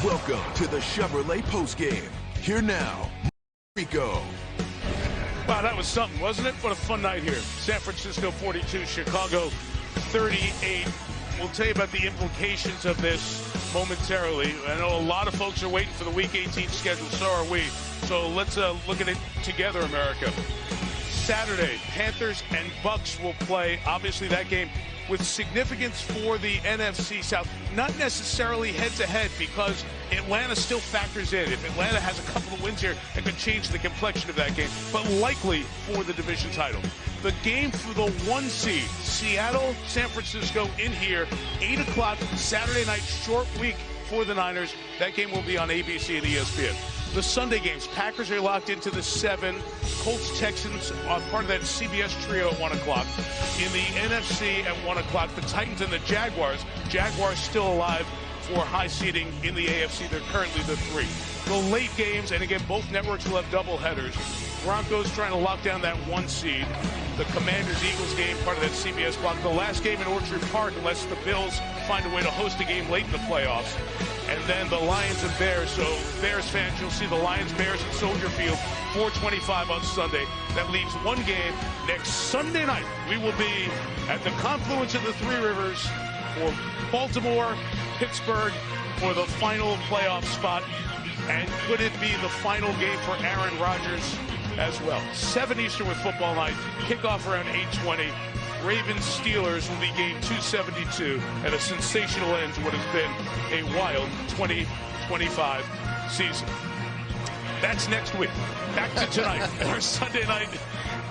Welcome to the Chevrolet Postgame. Here now, Rico. Wow, that was something, wasn't it? What a fun night here. San Francisco 42, Chicago 38. We'll tell you about the implications of this momentarily. I know a lot of folks are waiting for the Week 18 schedule, so are we. So let's look at it together, America. Saturday, Panthers and Bucks will play. Obviously, that game with significance for the NFC South. Not necessarily head-to-head because Atlanta still factors in. If Atlanta has a couple of wins here, it could change the complexion of that game, but likely for the division title. The game for the 1 seed, Seattle, San Francisco in here, 8 o'clock Saturday night, short week for the Niners. That game will be on ABC and ESPN. The Sunday games, Packers are locked into the 7. Colts, Texans are part of that CBS trio at 1 o'clock. In the NFC at 1 o'clock, the Titans and the Jaguars. Jaguars still alive for high seeding in the AFC. They're currently the 3. The late games, and again, both networks will have double headers. Broncos trying to lock down that 1 seed. The Commanders-Eagles game, part of that CBS block. The last game in Orchard Park, unless the Bills find a way to host a game late in the playoffs. And then the Lions and Bears. So Bears fans, you'll see the Lions, Bears at Soldier Field, 4:25 on Sunday. That leaves one game next Sunday night. We will be at the confluence of the 3 rivers for Baltimore, Pittsburgh for the final playoff spot. And could it be the final game for Aaron Rodgers as well? 7 Eastern with football night. Kickoff around 8:20. Ravens-Steelers will be game 272 and a sensational end to what has been a wild 2025 season. That's next week. Back to tonight, our Sunday night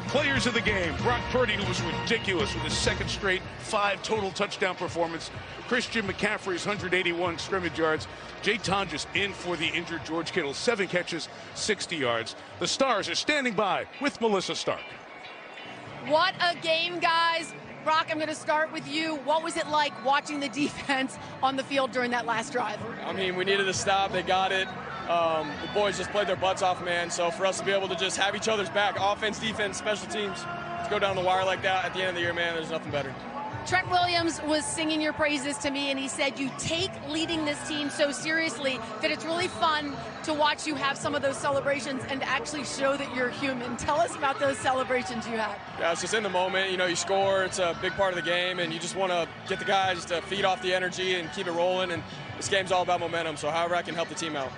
players of the game. Brock Purdy, who was ridiculous with his 2nd straight 5 total touchdown performance. Christian McCaffrey's 181 scrimmage yards. Jay Tonjes in for the injured George Kittle, 7 catches, 60 yards. The Stars are standing by with Melissa Stark. What a game, guys. Brock, I'm going to start with you. What was it like watching the defense on the field during that last drive? I mean, we needed a stop. They got it. The boys just played their butts off, man. So for us to be able to just have each other's back, offense, defense, special teams, to go down the wire like that at the end of the year, man, there's nothing better. Trent Williams was singing your praises to me, and he said you take leading this team so seriously that it's really fun to watch you have some of those celebrations and actually show that you're human. Tell us about those celebrations you had. Yeah, it's just in the moment. You know, you score. It's a big part of the game, and you just want to get the guys to feed off the energy and keep it rolling. And this game's all about momentum, so however I can help the team out.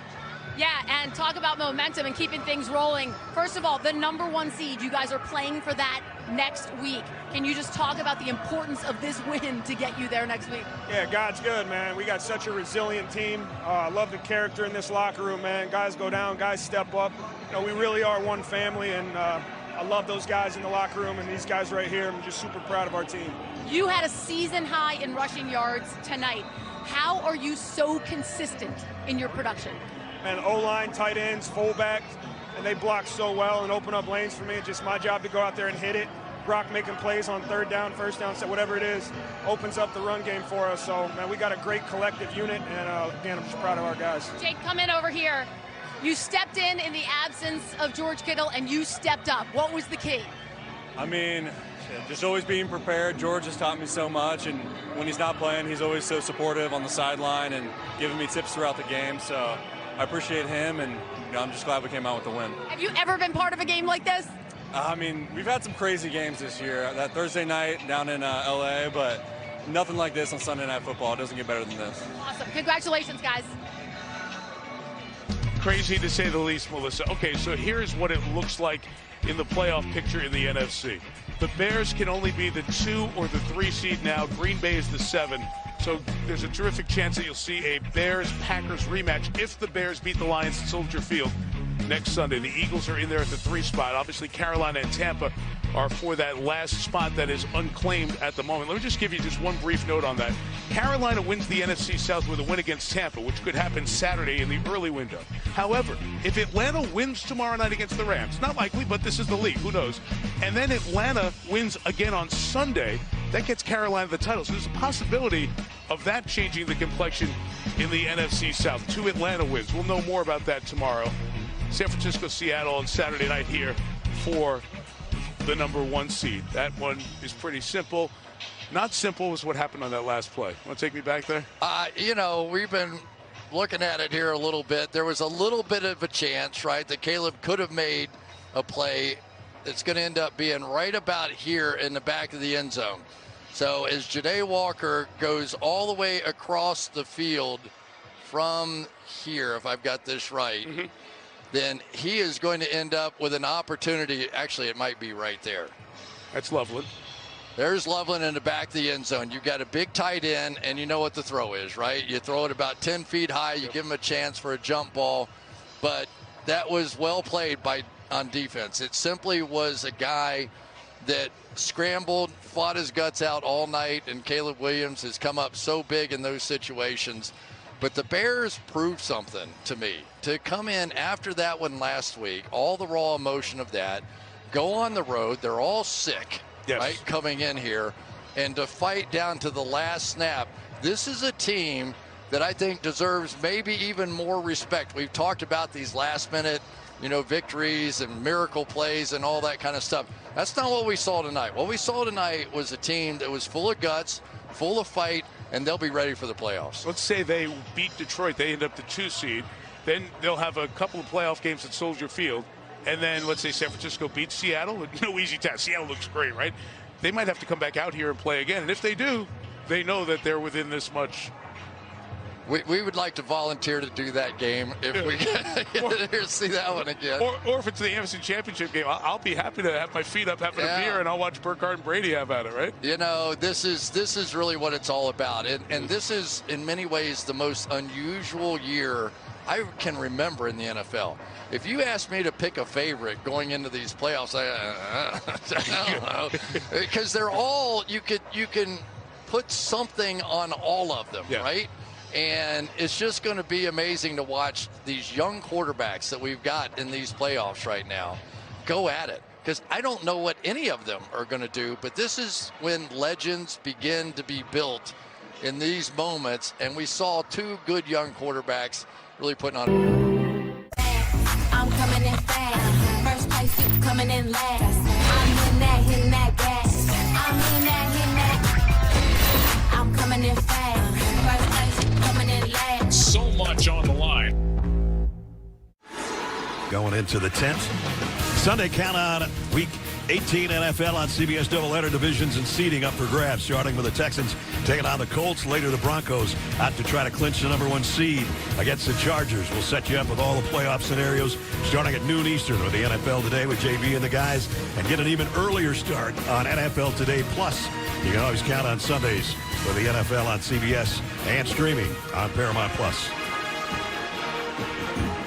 Yeah, and talk about momentum and keeping things rolling. First of all, the number 1 seed, you guys are playing for that next week. Can you just talk about the importance of this win to get you there next week? Yeah, God's good, man. We got such a resilient team. I love the character in this locker room, man. Guys go down, guys step up. You know, we really are one family, and I love those guys in the locker room and these guys right here. I'm just super proud of our team. You had a season high in rushing yards tonight. How are you so consistent in your production? And O-line, tight ends, fullbacks, and they block so well and open up lanes for me. It's just my job to go out there and hit it. Brock making plays on 3rd down, 1st down, whatever it is, opens up the run game for us. So, man, we got a great collective unit, and again, I'm just proud of our guys. Jake, come in over here. You stepped in the absence of George Kittle, and you stepped up. What was the key? I mean, just always being prepared. George has taught me so much, and when he's not playing, he's always so supportive on the sideline and giving me tips throughout the game. So I appreciate him, and you know, I'm just glad we came out with the win. Have you ever been part of a game like this? I mean, we've had some crazy games this year. That Thursday night down in LA, but nothing like this on Sunday Night Football. It doesn't get better than this. Awesome. Congratulations, guys. Crazy to say the least, Melissa. Okay, so here's what it looks like in the playoff picture in the NFC. The Bears can only be the 2 or the 3 seed now. Green Bay is the 7. So there's a terrific chance that you'll see a Bears-Packers rematch if the Bears beat the Lions at Soldier Field next Sunday. The Eagles are in there at the 3 spot. Obviously, Carolina and Tampa are for that last spot that is unclaimed at the moment. Let me just give you just one brief note on that. Carolina wins the NFC South with a win against Tampa, which could happen Saturday in the early window. However, if Atlanta wins tomorrow night against the Rams, not likely, but this is the league, who knows? And then Atlanta wins again on Sunday, that gets Carolina the title. So there's a possibility of that changing the complexion in the NFC South. 2 Atlanta wins. We'll know more about that tomorrow. San Francisco, Seattle on Saturday night here for the number 1 seed. That one is pretty simple. Not simple was what happened on that last play. Want to take me back there? You know, we've been looking at it here a little bit, there was a little bit of a chance, right, that Caleb could have made a play that's going to end up being right about here in the back of the end zone. So as Ja'Day Walker goes all the way across the field from here, if I've got this right, then he is going to end up with an opportunity. Actually, it might be right there. That's Loveland. There's Loveland in the back of the end zone. You've got a big tight end, and you know what the throw is, right? You throw it about 10 feet high. You give him a chance for a jump ball. But that was well played on defense. It simply was a guy that scrambled, fought his guts out all night, and Caleb Williams has come up so big in those situations. But the Bears proved something to me. To come in after that one last week, all the raw emotion of that, go on the road, they're all sick, right, coming in here, and to fight down to the last snap. This is a team that I think deserves maybe even more respect. We've talked about these last-minute, victories and miracle plays and all that kind of stuff. That's not what we saw tonight. What we saw tonight was a team that was full of guts, full of fight, and they'll be ready for the playoffs. Let's say they beat Detroit. They end up the 2 seed. Then they'll have a couple of playoff games at Soldier Field. And then let's say San Francisco beats Seattle. No easy task. Seattle looks great, right? They might have to come back out here and play again. And if they do, they know that they're within this much. We would like to volunteer to do that game if we get here to see that one again. Or if it's the AFC Championship game, I'll be happy to have my feet up having a beer, and I'll watch Burkhardt and Brady have at it, right? This is really what it's all about. And this is, in many ways, the most unusual year I can remember in the NFL. If you asked me to pick a favorite going into these playoffs, I don't know. Because they're all, you can put something on all of them, right? And it's just going to be amazing to watch these young quarterbacks that we've got in these playoffs right now go at it. Because I don't know what any of them are going to do, but this is when legends begin to be built in these moments. And we saw 2 good young quarterbacks really putting on. I'm coming in fast. First place, you coming in last. I'm in that, hitting that gas. I'm in that, hitting that. I'm coming in fast. First place, you coming in last. So much on the line. Going into the 10th. Sunday count on week 18 NFL on CBS doubleheader. Divisions and seeding up for grabs, starting with the Texans taking on the Colts. Later, the Broncos out to try to clinch the #1 seed against the Chargers. We'll set you up with all the playoff scenarios starting at noon Eastern with the NFL Today with JB and the guys, and get an even earlier start on NFL Today Plus. You can always count on Sundays with the NFL on CBS and streaming on Paramount Plus.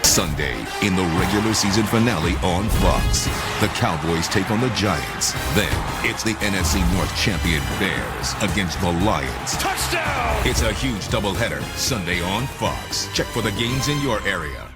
Sunday in the regular season finale on Fox. The Cowboys take on the Giants. Then it's the NFC North champion Bears against the Lions. Touchdown! It's a huge doubleheader Sunday on Fox. Check for the games in your area.